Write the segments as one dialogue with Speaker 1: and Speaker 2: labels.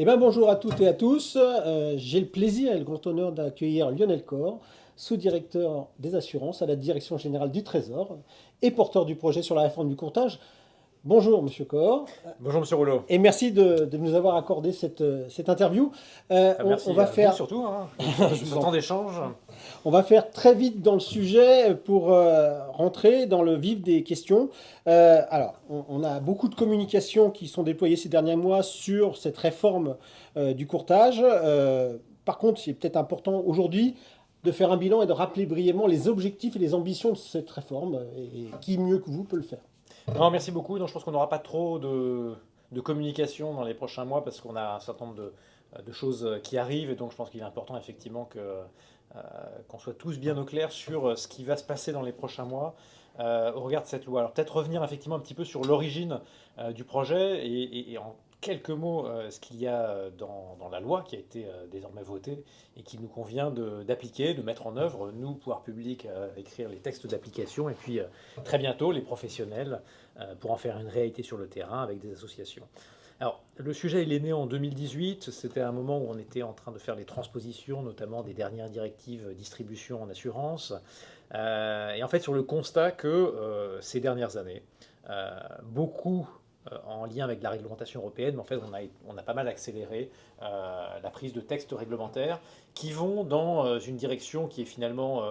Speaker 1: Eh bien, bonjour à toutes et à tous. J'ai le plaisir et le grand honneur d'accueillir Lionel Corr, sous-directeur des assurances à la Direction générale du Trésor et porteur du projet sur la réforme du courtage. Bonjour, Monsieur Corr,
Speaker 2: Bonjour Monsieur Rouleau.
Speaker 1: et merci de nous avoir accordé cette interview. On
Speaker 2: Merci
Speaker 1: va
Speaker 2: à vous
Speaker 1: faire,
Speaker 2: surtout
Speaker 1: je
Speaker 2: de ce
Speaker 1: vous en
Speaker 2: temps
Speaker 1: prie.
Speaker 2: d'échange.
Speaker 1: On va faire très vite dans le sujet pour rentrer dans le vif des questions. On a beaucoup de communications qui sont déployées ces derniers mois sur cette réforme du courtage. Par contre, c'est peut-être important aujourd'hui de faire un bilan et de rappeler brièvement les objectifs et les ambitions de cette réforme. Et qui mieux que vous peut le faire?
Speaker 2: Non, merci beaucoup. Non, je pense qu'on n'aura pas trop de communication dans les prochains mois parce qu'on a un certain nombre de choses qui arrivent et donc je pense qu'il est important effectivement qu'on soit tous bien au clair sur ce qui va se passer dans les prochains mois au regard de cette loi. Alors peut-être revenir effectivement un petit peu sur l'origine du projet et en quelques mots ce qu'il y a dans la loi qui a été désormais votée et qu'il nous convient d'appliquer, de mettre en œuvre, nous, pouvoir public, écrire les textes d'application et puis très bientôt les professionnels pour en faire une réalité sur le terrain avec des associations. Alors, le sujet, il est né en 2018. C'était un moment où on était en train de faire les transpositions, notamment des dernières directives distribution en assurance. Et en fait, sur le constat que ces dernières années, beaucoup en lien avec la réglementation européenne, mais en fait, on a pas mal accéléré la prise de textes réglementaires qui vont dans une direction qui est finalement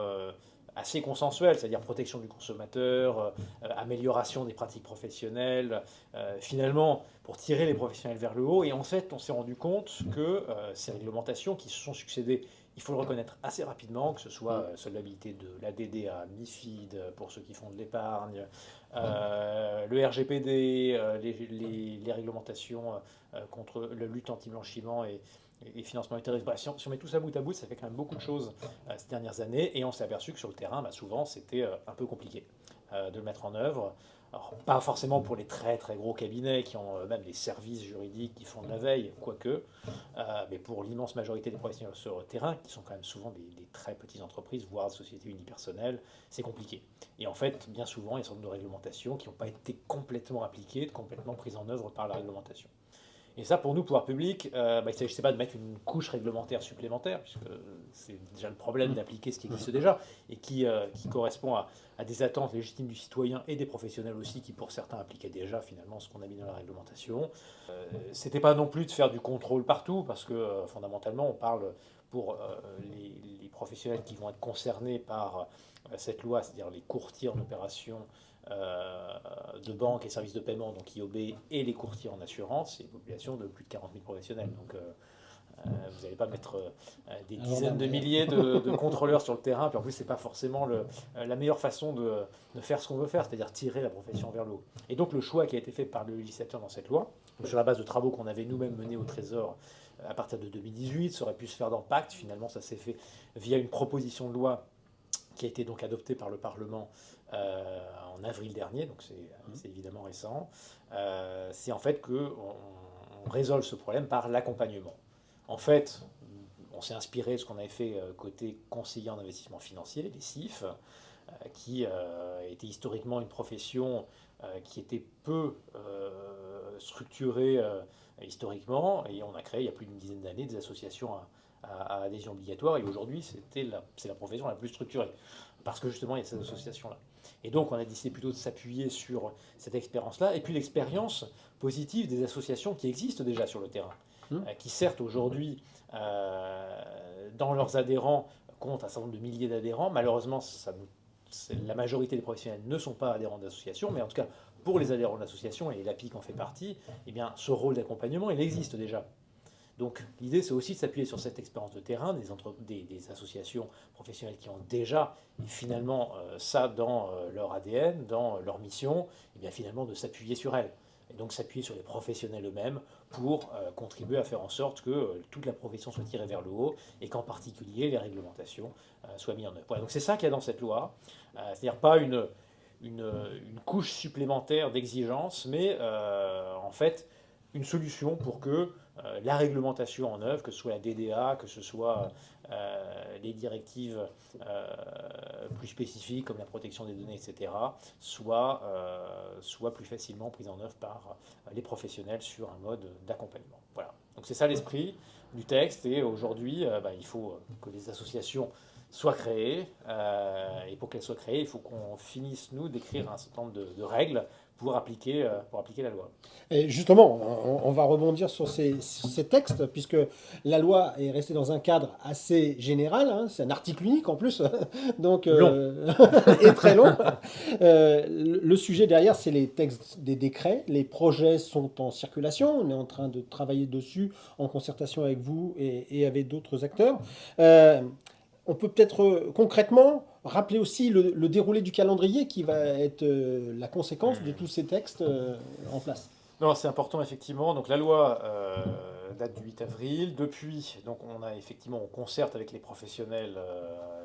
Speaker 2: assez consensuelle, c'est-à-dire protection du consommateur, amélioration des pratiques professionnelles, finalement pour tirer les professionnels vers le haut. Et en fait, on s'est rendu compte que ces réglementations qui se sont succédées, il faut le reconnaître assez rapidement, que ce soit solvabilité de la DDA, MIFID pour ceux qui font de l'épargne, le RGPD, les réglementations contre la lutte anti-blanchiment et financement du terrorisme. Bref, si on met tout ça bout à bout, ça fait quand même beaucoup de choses ces dernières années. Et on s'est aperçu que sur le terrain, bah, souvent, c'était un peu compliqué de le mettre en œuvre. Alors, pas forcément pour les très très gros cabinets qui ont même des services juridiques qui font de la veille, quoique, mais pour l'immense majorité des professionnels sur le terrain, qui sont quand même souvent des très petites entreprises, voire des sociétés unipersonnelles, c'est compliqué. Et en fait, bien souvent, il y a une sorte de réglementations qui n'ont pas été complètement appliquées, complètement prises en œuvre par la réglementation. Et ça, pour nous, pouvoir public, bah, il ne s'agissait pas de mettre une couche réglementaire supplémentaire, puisque c'est déjà le problème d'appliquer ce qui existe déjà, et qui correspond à des attentes légitimes du citoyen et des professionnels aussi, qui pour certains appliquaient déjà finalement ce qu'on a mis dans la réglementation. C'était pas non plus de faire du contrôle partout, parce que fondamentalement, on parle pour les professionnels qui vont être concernés par cette loi, c'est-à-dire les courtiers en opération de banque et services de paiement, donc IOB, et les courtiers en assurance, c'est une population de plus de 40 000 professionnels. Donc vous n'allez pas mettre des dizaines de milliers de contrôleurs sur le terrain, puis en plus, c'est pas forcément la meilleure façon de faire ce qu'on veut faire, c'est-à-dire tirer la profession vers le haut. Et donc, le choix qui a été fait par le législateur dans cette loi, donc sur la base de travaux qu'on avait nous-mêmes menés au Trésor à partir de 2018, ça aurait pu se faire dans Pacte, finalement, ça s'est fait via une proposition de loi qui a été donc adoptée par le Parlement en avril dernier, donc c'est évidemment récent. C'est en fait qu'on résolve ce problème par l'accompagnement. En fait, on s'est inspiré de ce qu'on avait fait côté conseiller en investissement financier, les CIF, qui était historiquement une profession qui était peu structurée historiquement, et on a créé il y a plus d'une dizaine d'années des associations à adhésion obligatoire, et aujourd'hui c'est la profession la plus structurée, parce que justement il y a cette association-là. Et donc on a décidé plutôt de s'appuyer sur cette expérience-là, et puis l'expérience positive des associations qui existent déjà sur le terrain, qui certes aujourd'hui, dans leurs adhérents, comptent un certain nombre de milliers d'adhérents. Malheureusement, la majorité des professionnels ne sont pas adhérents d'associations, mais en tout cas, pour les adhérents de l'association, et l'APIC en fait partie, eh bien, ce rôle d'accompagnement, il existe déjà. Donc l'idée, c'est aussi de s'appuyer sur cette expérience de terrain, des associations professionnelles qui ont déjà, et finalement, ça dans leur ADN, dans leur mission, et bien finalement de s'appuyer sur elles. Et donc s'appuyer sur les professionnels eux-mêmes pour contribuer à faire en sorte que toute la profession soit tirée vers le haut et qu'en particulier les réglementations soient mises en œuvre. Voilà, donc c'est ça qu'il y a dans cette loi, c'est-à-dire pas une couche supplémentaire d'exigence, mais en fait une solution pour que la réglementation en œuvre, que ce soit la DDA, que ce soit les directives plus spécifiques comme la protection des données, etc., soit plus facilement prise en œuvre par les professionnels sur un mode d'accompagnement. Voilà. Donc c'est ça l'esprit du texte, et aujourd'hui, il faut que les associations soient créées, et pour qu'elles soient créées, il faut qu'on finisse, nous, d'écrire un certain nombre de règles pour appliquer la loi.
Speaker 1: Et justement, on va rebondir sur ces textes, puisque la loi est restée dans un cadre assez général, hein, c'est un article unique en plus, donc,
Speaker 2: Long.
Speaker 1: et très long. Le sujet derrière, c'est les textes des décrets. Les projets sont en circulation, on est en train de travailler dessus en concertation avec vous et avec d'autres acteurs. Euh, on peut peut-être concrètement rappeler aussi le déroulé du calendrier qui va être la conséquence de tous ces textes en place.
Speaker 2: Non, c'est important effectivement. Donc la loi date du 8 avril. Depuis, donc on concerte avec les professionnels,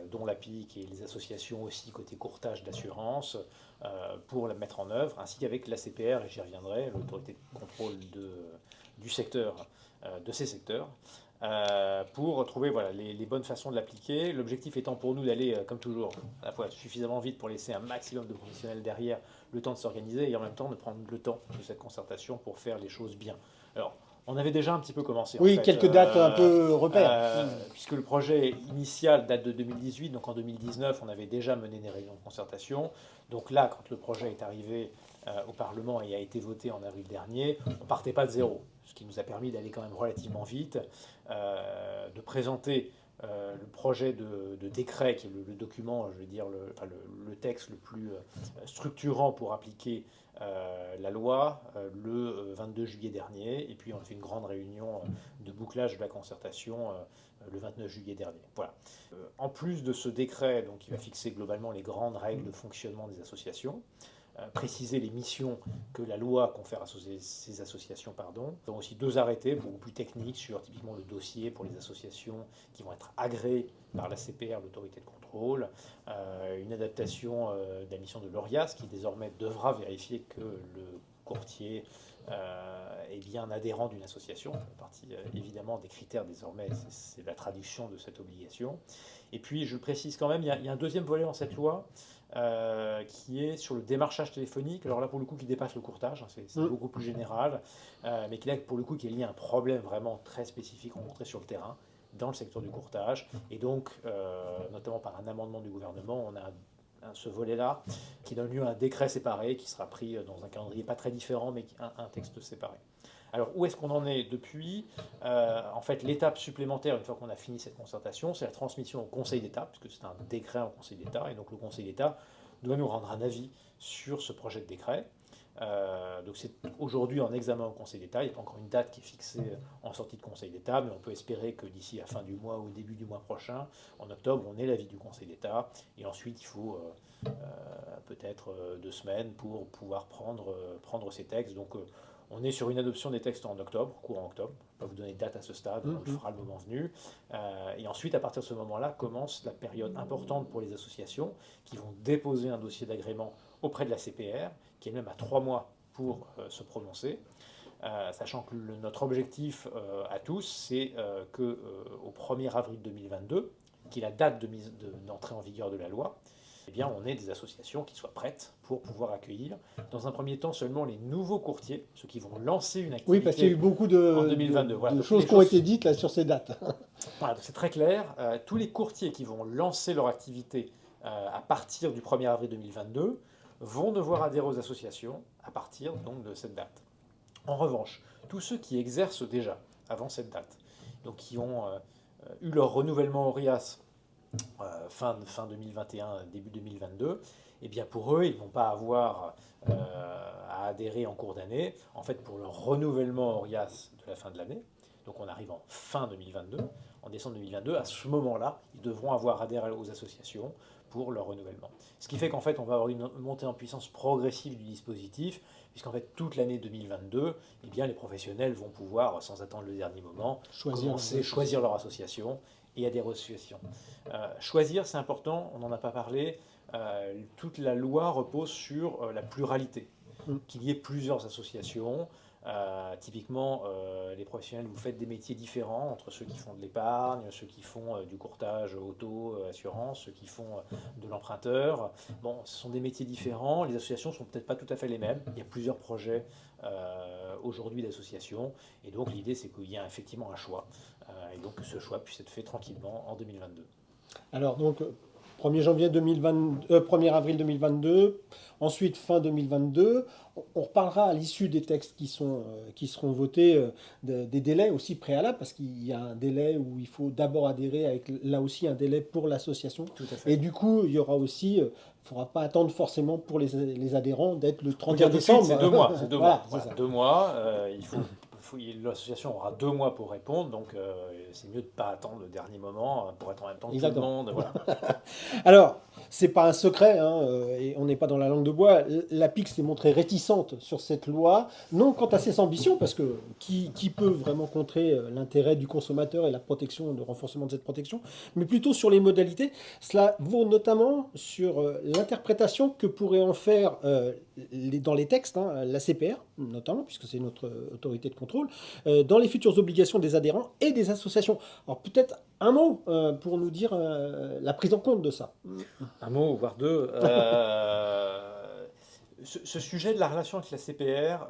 Speaker 2: dont l'APIC et les associations aussi côté courtage d'assurance, pour la mettre en œuvre, ainsi qu'avec l'ACPR, et j'y reviendrai, l'autorité de contrôle du secteur, de ces secteurs, pour trouver voilà, les bonnes façons de l'appliquer. L'objectif étant pour nous d'aller, comme toujours, à la fois suffisamment vite pour laisser un maximum de professionnels derrière le temps de s'organiser, et en même temps de prendre le temps de cette concertation pour faire les choses bien. Alors, on avait déjà un petit peu commencé en
Speaker 1: Oui,
Speaker 2: fait,
Speaker 1: quelques dates un peu repères.
Speaker 2: puisque le projet initial date de 2018, donc en 2019 on avait déjà mené des réunions de concertation. Donc là, quand le projet est arrivé au Parlement et a été voté en avril dernier, on partait pas de zéro, ce qui nous a permis d'aller quand même relativement vite, de présenter le projet de décret, qui est le document, je veux dire, le texte le plus structurant pour appliquer la loi, le 22 juillet dernier. Et puis on a fait une grande réunion de bouclage de la concertation le 29 juillet dernier. Voilà. En plus de ce décret, donc, qui va fixer globalement les grandes règles de fonctionnement des associations, préciser les missions que la loi confère à ces associations. Pardon. Nous avons aussi deux arrêtés beaucoup plus techniques sur typiquement le dossier pour les associations qui vont être agréées par la CPR, l'autorité de contrôle, une adaptation de la mission de l'ORIAS qui désormais devra vérifier que le courtier est bien adhérent d'une association. Ça fait partie évidemment des critères désormais, c'est la traduction de cette obligation. Et puis je précise quand même, il y a un deuxième volet dans cette loi, qui est sur le démarchage téléphonique. Alors là, pour le coup, qui dépasse le courtage, hein, c'est beaucoup plus général, mais qui là, pour le coup, qui est lié à un problème vraiment très spécifique rencontré sur le terrain, dans le secteur du courtage. Et donc, notamment par un amendement du gouvernement, on a ce volet-là qui donne lieu à un décret séparé qui sera pris dans un calendrier pas très différent, mais un texte séparé. Alors, où est-ce qu'on en est depuis? En fait, l'étape supplémentaire, une fois qu'on a fini cette concertation, c'est la transmission au Conseil d'État, puisque c'est un décret en Conseil d'État, et donc le Conseil d'État doit nous rendre un avis sur ce projet de décret. Donc c'est aujourd'hui en examen au Conseil d'État. Il n'y a pas encore une date qui est fixée en sortie de Conseil d'État, mais on peut espérer que d'ici la fin du mois ou au début du mois prochain, en octobre, on ait l'avis du Conseil d'État. Et ensuite, il faut peut-être 2 semaines pour pouvoir prendre ces textes. Donc on est sur une adoption des textes en octobre, courant octobre. Je ne vais pas vous donner de date à ce stade, on le fera le moment venu. Et ensuite, à partir de ce moment-là, commence la période importante pour les associations qui vont déposer un dossier d'agrément auprès de la CPR, qui est même à 3 mois pour se prononcer. Sachant que notre objectif à tous, c'est qu'au 1er avril 2022, qui est la date d'entrée en vigueur de la loi, eh bien, on ait des associations qui soient prêtes pour pouvoir accueillir, dans un premier temps, seulement les nouveaux courtiers, ceux qui vont lancer une activité.
Speaker 1: Oui, parce qu'il y a eu beaucoup
Speaker 2: en 2022. Voilà,
Speaker 1: de choses qui ont été dites là, sur ces dates.
Speaker 2: Voilà, c'est très clair. Tous les courtiers qui vont lancer leur activité à partir du 1er avril 2022 vont devoir adhérer aux associations à partir donc, de cette date. En revanche, tous ceux qui exercent déjà avant cette date, donc qui ont eu leur renouvellement ORIAS fin 2021, début 2022, eh bien pour eux, ils ne vont pas avoir à adhérer en cours d'année. En fait, pour leur renouvellement ORIAS de la fin de l'année, donc on arrive en fin 2022, en décembre 2022, à ce moment-là, ils devront avoir adhéré aux associations pour leur renouvellement. Ce qui fait qu'en fait, on va avoir une montée en puissance progressive du dispositif, puisqu'en fait, toute l'année 2022, eh bien, les professionnels vont pouvoir, sans attendre le dernier moment, choisir leur association et adhérer aux associations. Choisir, c'est important, on n'en a pas parlé, toute la loi repose sur la pluralité, qu'il y ait plusieurs associations, Typiquement, les professionnels, vous faites des métiers différents entre ceux qui font de l'épargne, ceux qui font du courtage auto, assurance, ceux qui font de l'emprunteur. Bon, ce sont des métiers différents. Les associations sont peut-être pas tout à fait les mêmes. Il y a plusieurs projets aujourd'hui d'associations. Et donc, l'idée, c'est qu'il y ait effectivement un choix. Et donc, que ce choix puisse être fait tranquillement en 2022.
Speaker 1: Alors, donc, 1er janvier 2020, 1er avril 2022, ensuite fin 2022. On reparlera à l'issue des textes qui seront votés des délais aussi préalables, parce qu'il y a un délai où il faut d'abord adhérer, avec là aussi un délai pour l'association.
Speaker 2: Tout à fait.
Speaker 1: Et du coup, il y aura aussi, il ne faudra pas attendre forcément pour les adhérents d'être le
Speaker 2: Faut
Speaker 1: 31
Speaker 2: dire tout de suite,
Speaker 1: décembre.
Speaker 2: c'est 2 mois. C'est 2
Speaker 1: Voilà,
Speaker 2: mois.
Speaker 1: c'est
Speaker 2: Voilà,
Speaker 1: ça.
Speaker 2: 2 mois. L'association aura 2 mois pour répondre, donc c'est mieux de ne pas attendre le dernier moment pour être en même temps que tout le
Speaker 1: Exactement.
Speaker 2: monde. Voilà.
Speaker 1: Alors, c'est pas un secret, hein, et on n'est pas dans la langue de bois. La PIC s'est montrée réticente sur cette loi, non quant à ses ambitions, parce que qui peut vraiment contrer l'intérêt du consommateur et la protection, le renforcement de cette protection, mais plutôt sur les modalités. Cela vaut notamment sur l'interprétation que pourrait en faire dans les textes, hein, la CPR, notamment, puisque c'est notre autorité de contrôle, dans les futures obligations des adhérents et des associations. Alors peut-être un mot pour nous dire la prise en compte de ça.
Speaker 2: Un mot, voire deux. Ce sujet de la relation avec la CPR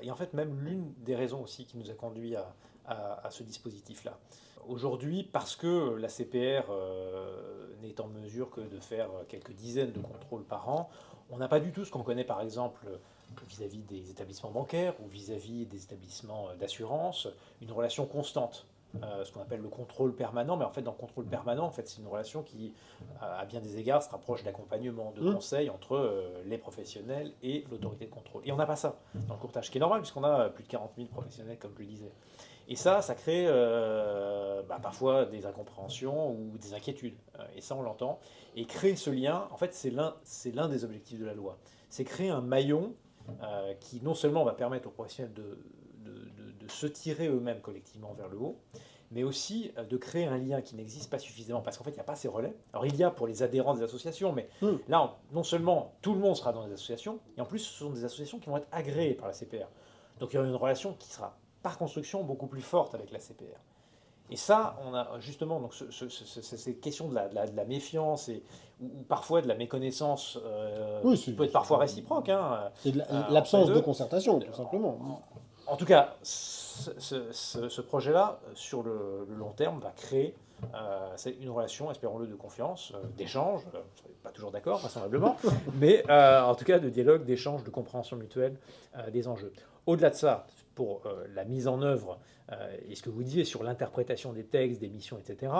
Speaker 2: est en fait même l'une des raisons aussi qui nous a conduit à ce dispositif-là. Aujourd'hui, parce que la CPR n'est en mesure que de faire quelques dizaines de contrôles par an, on n'a pas du tout ce qu'on connaît par exemple vis-à-vis des établissements bancaires ou vis-à-vis des établissements d'assurance, une relation constante. Ce qu'on appelle le contrôle permanent, mais en fait dans le contrôle permanent, en fait, c'est une relation qui, à bien des égards, se rapproche d'accompagnement, de conseil entre les professionnels et l'autorité de contrôle. Et on n'a pas ça dans le courtage, ce qui est normal puisqu'on a plus de 40 000 professionnels, comme je le disais. Et ça crée parfois des incompréhensions ou des inquiétudes. Et ça, on l'entend. Et créer ce lien, en fait, c'est l'un des objectifs de la loi. C'est créer un maillon qui non seulement va permettre aux professionnels de se tirer eux-mêmes collectivement vers le haut, mais aussi de créer un lien qui n'existe pas suffisamment, parce qu'en fait, il n'y a pas ces relais. Alors, il y a pour les adhérents des associations, mais là, non seulement tout le monde sera dans les associations, et en plus, ce sont des associations qui vont être agréées par la CPR. Donc, il y aura une relation qui sera, par construction, beaucoup plus forte avec la CPR. Et ça, on a justement donc ces questions de la méfiance ou parfois de la méconnaissance
Speaker 1: Oui,
Speaker 2: qui peut être parfois réciproque. Hein,
Speaker 1: c'est l'absence de
Speaker 2: deux.
Speaker 1: concertation, tout simplement.
Speaker 2: En tout cas, ce projet-là, sur le long terme, va créer une relation, espérons-le, de confiance, d'échange, pas toujours d'accord, vraisemblablement, mais en tout cas de dialogue, d'échange, de compréhension mutuelle des enjeux. Au-delà de ça, pour la mise en œuvre et ce que vous disiez sur l'interprétation des textes, des missions, etc.,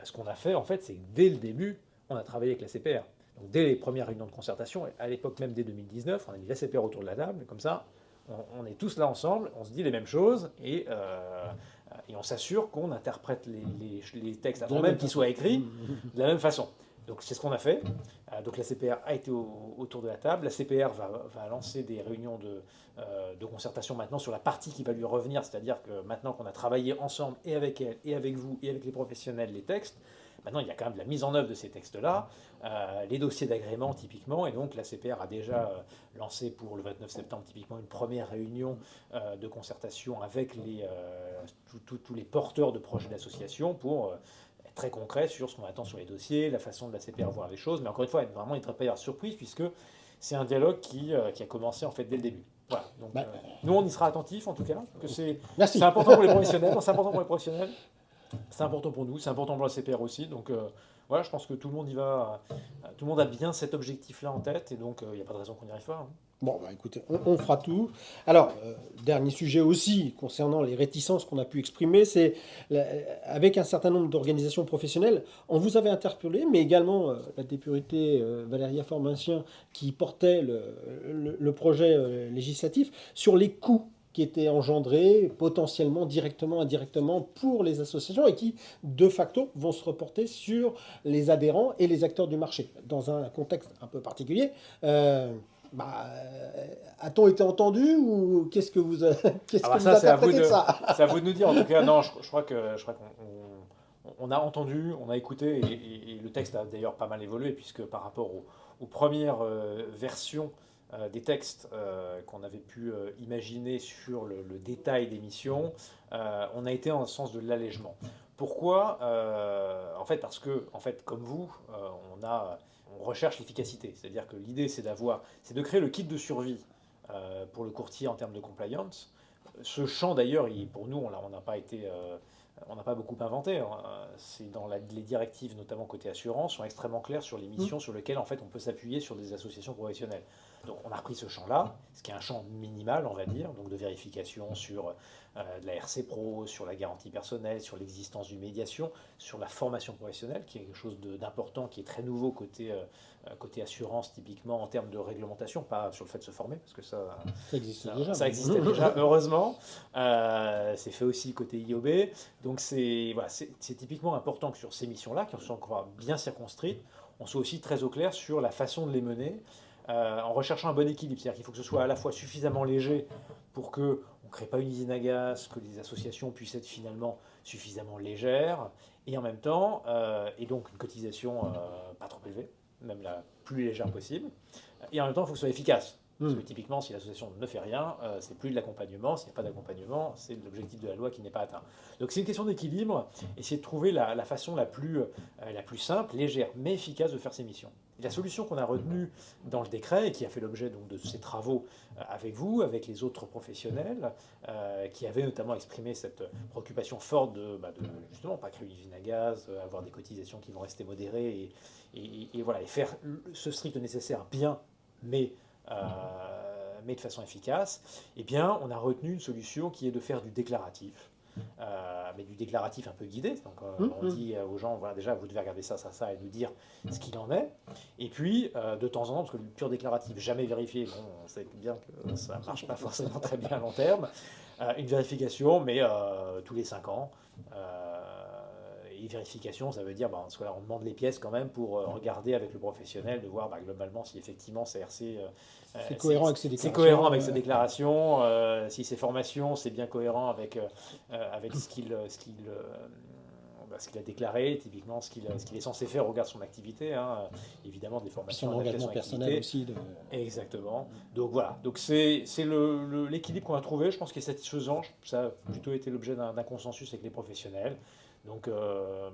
Speaker 2: ce qu'on a fait, en fait, c'est que dès le début, on a travaillé avec la CPR. Donc, dès les premières réunions de concertation, à l'époque même dès 2019, on a mis la CPR autour de la table, comme ça, on est tous là ensemble, on se dit les mêmes choses et on s'assure qu'on interprète les textes avant même qu'ils soient écrits de la même façon. Donc c'est ce qu'on a fait. Donc la CPR a été autour de la table. La CPR va lancer des réunions de concertation maintenant sur la partie qui va lui revenir, c'est-à-dire que maintenant qu'on a travaillé ensemble et avec elle, et avec vous, et avec les professionnels, les textes, maintenant il y a quand même de la mise en œuvre de ces textes-là, les dossiers d'agrément typiquement, et donc la CPR a déjà lancé pour le 29 septembre typiquement une première réunion de concertation avec tous les porteurs de projets d'association pour être très concret sur ce qu'on attend sur les dossiers, la façon de la CPR voir les choses, mais encore une fois, vraiment, il ne devrait pas y avoir de surprise puisque c'est un dialogue qui a commencé en fait dès le début. Voilà. Donc, nous, on y sera attentifs en tout cas, que c'est important pour les professionnels, c'est important pour les professionnels. C'est important pour nous, c'est important pour la CPR aussi. Donc voilà, je pense que tout le monde y va, tout le monde a bien cet objectif-là en tête, et donc il n'y a pas de raison qu'on n'y arrive pas. Hein.
Speaker 1: Bon, bah écoutez, on fera tout. Alors, dernier sujet aussi concernant les réticences qu'on a pu exprimer, c'est avec un certain nombre d'organisations professionnelles, on vous avait interpellé, mais également la députée Valéria Formancien qui portait le projet législatif sur les coûts qui étaient engendrés potentiellement, directement, indirectement pour les associations et qui, de facto, vont se reporter sur les adhérents et les acteurs du marché, dans un contexte un peu particulier. A-t-on été entendu ou qu'est-ce que vous, interprétez de ça?
Speaker 2: C'est à vous de nous dire. En tout cas, non, je crois qu'on a entendu, on a écouté, et le texte a d'ailleurs pas mal évolué, puisque par rapport aux premières versions des textes qu'on avait pu imaginer sur le détail des missions, on a été en sens de l'allègement. Pourquoi? En fait, parce que, en fait, comme vous, on recherche l'efficacité. C'est-à-dire que l'idée, c'est de créer le kit de survie pour le courtier en termes de compliance. Ce champ, d'ailleurs, pour nous, on n'a pas beaucoup inventé, hein. C'est les directives, notamment côté assurance, sont extrêmement claires sur les missions sur lesquelles en fait on peut s'appuyer sur des associations professionnelles. Donc on a repris ce champ-là, ce qui est un champ minimal, on va dire, donc de vérification sur de la RC Pro, sur la garantie personnelle, sur l'existence d'une médiation, sur la formation professionnelle, qui est quelque chose d'important, qui est très nouveau côté assurance, typiquement en termes de réglementation, pas sur le fait de se former, parce que
Speaker 1: Ça existait déjà.
Speaker 2: ça existait déjà, heureusement. C'est fait aussi côté IOB. Donc c'est typiquement important que sur ces missions-là, qui sont encore bien circonscrites, on soit aussi très au clair sur la façon de les mener, en recherchant un bon équilibre. C'est-à-dire qu'il faut que ce soit à la fois suffisamment léger pour que on ne crée pas une usine à gaz, que les associations puissent être finalement suffisamment légères, et en même temps, et donc une cotisation pas trop élevée, même la plus légère possible, et en même temps, il faut que ce soit efficace. Parce que typiquement, si l'association ne fait rien, c'est plus de l'accompagnement. S'il n'y a pas d'accompagnement, c'est de l'objectif de la loi qui n'est pas atteint. Donc c'est une question d'équilibre, essayer de trouver la façon la plus simple, légère, mais efficace de faire ces missions. Et la solution qu'on a retenue dans le décret, et qui a fait l'objet donc de ces travaux avec vous, avec les autres professionnels, qui avaient notamment exprimé cette préoccupation forte de justement pas créer une usine à gaz, avoir des cotisations qui vont rester modérées, et voilà, et faire ce strict nécessaire bien, mais de façon efficace, eh bien, on a retenu une solution qui est de faire du déclaratif, mais du déclaratif un peu guidé. Donc, on dit aux gens, voilà, déjà, vous devez regarder ça, ça, ça, et nous dire ce qu'il en est. Et puis, de temps en temps, parce que le pur déclaratif, jamais vérifié, bon, on sait bien que ça ne marche pas forcément très bien à long terme. Une vérification, mais tous les 5 ans. Et vérification, ça veut dire, parce que là, on demande les pièces quand même pour regarder avec le professionnel, de voir globalement si effectivement CRC
Speaker 1: c'est cohérent avec ses déclarations.
Speaker 2: C'est cohérent avec ses déclarations, si ses formations, c'est bien cohérent avec ce qu'il a déclaré, typiquement ce qu'il est censé faire au regard de son activité, hein. Évidemment des formations,
Speaker 1: son engagement personnel aussi.
Speaker 2: Exactement. Donc voilà, donc c'est l'équilibre qu'on a trouvé, je pense qu'il est satisfaisant, ça a plutôt été l'objet d'un consensus avec les professionnels. Donc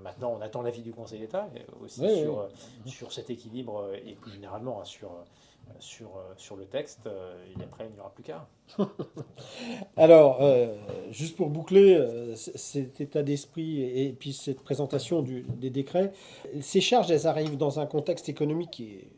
Speaker 2: maintenant, on attend l'avis du Conseil d'État aussi sur cet équilibre et plus généralement hein, sur le texte. Et après, il n'y aura plus qu'à.
Speaker 1: Alors, juste pour boucler cet état d'esprit et puis cette présentation des décrets, ces charges, elles arrivent dans un contexte économique qui est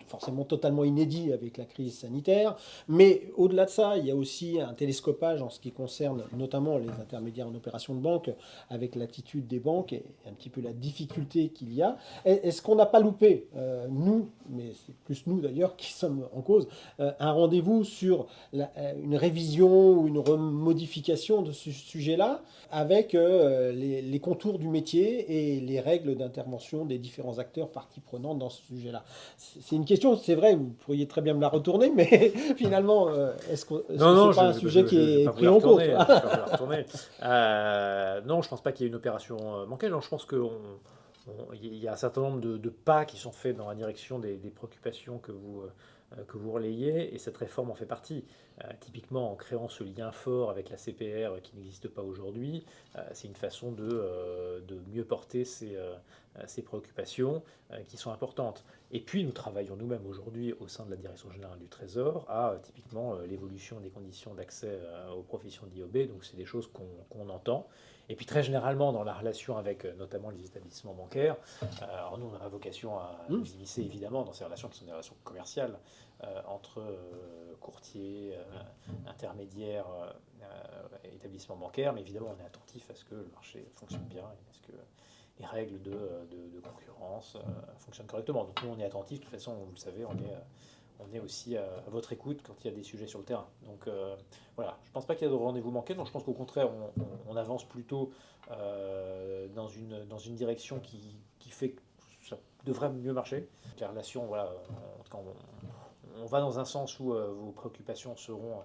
Speaker 1: forcément totalement inédit avec la crise sanitaire, mais au-delà de ça, il y a aussi un télescopage en ce qui concerne notamment les intermédiaires en opération de banque, avec l'attitude des banques et un petit peu la difficulté qu'il y a. Est-ce qu'on n'a pas loupé, nous, mais c'est plus nous d'ailleurs qui sommes en cause, un rendez-vous sur une révision ou une modification de ce sujet-là, avec les contours du métier et les règles d'intervention des différents acteurs parties prenantes dans ce sujet-là? C'est une question, c'est vrai, vous pourriez très bien me la retourner, mais finalement, est-ce que c'est pas un sujet qui est pris en compte?
Speaker 2: Non, je pense pas qu'il y ait une opération manquée. Non, je pense qu'il y a un certain nombre de pas qui sont faits dans la direction des préoccupations que vous relayez, et cette réforme en fait partie. Typiquement, en créant ce lien fort avec la CPR qui n'existe pas aujourd'hui, c'est une façon de mieux porter ces préoccupations qui sont importantes. Et puis, nous travaillons nous-mêmes aujourd'hui au sein de la Direction générale du Trésor à typiquement l'évolution des conditions d'accès aux professions d'IOB. Donc, c'est des choses qu'on entend. Et puis, très généralement, dans la relation avec notamment les établissements bancaires, alors nous, on a vocation à nous immiscer évidemment dans ces relations qui sont des relations commerciales entre courtiers, intermédiaires, établissements bancaires, mais évidemment, on est attentif à ce que le marché fonctionne bien et à ce que les règles de concurrence fonctionnent correctement. Donc nous, on est attentif. De toute façon, vous le savez, on est aussi à votre écoute quand il y a des sujets sur le terrain. Donc voilà, je ne pense pas qu'il y a de rendez-vous manqué. Donc je pense qu'au contraire, on avance plutôt dans une direction qui fait que ça devrait mieux marcher. Les relations, voilà, en tout cas, on va dans un sens où vos préoccupations seront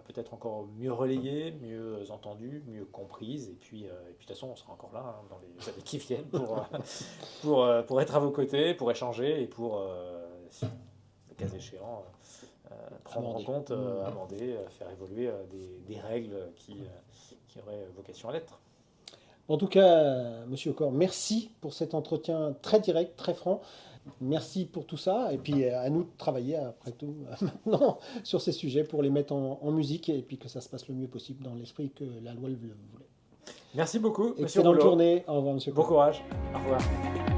Speaker 2: peut-être encore mieux relayées, mieux entendues, mieux comprises. Et puis, de toute façon, on sera encore là hein, dans les années qui viennent pour être à vos côtés, pour échanger et pour, le cas échéant, prendre en
Speaker 1: Amender.
Speaker 2: compte, amender, faire évoluer des règles qui auraient vocation à l'être.
Speaker 1: En tout cas, Monsieur Ocor, merci pour cet entretien très direct, très franc. Merci pour tout ça. Et puis à nous de travailler après tout maintenant sur ces sujets pour les mettre en musique et puis que ça se passe le mieux possible dans l'esprit que la loi le voulait.
Speaker 2: Merci beaucoup, Monsieur
Speaker 1: Excellente
Speaker 2: Rouleau.
Speaker 1: journée. Au revoir, Monsieur
Speaker 2: Bon
Speaker 1: Ocor.
Speaker 2: courage. Au revoir.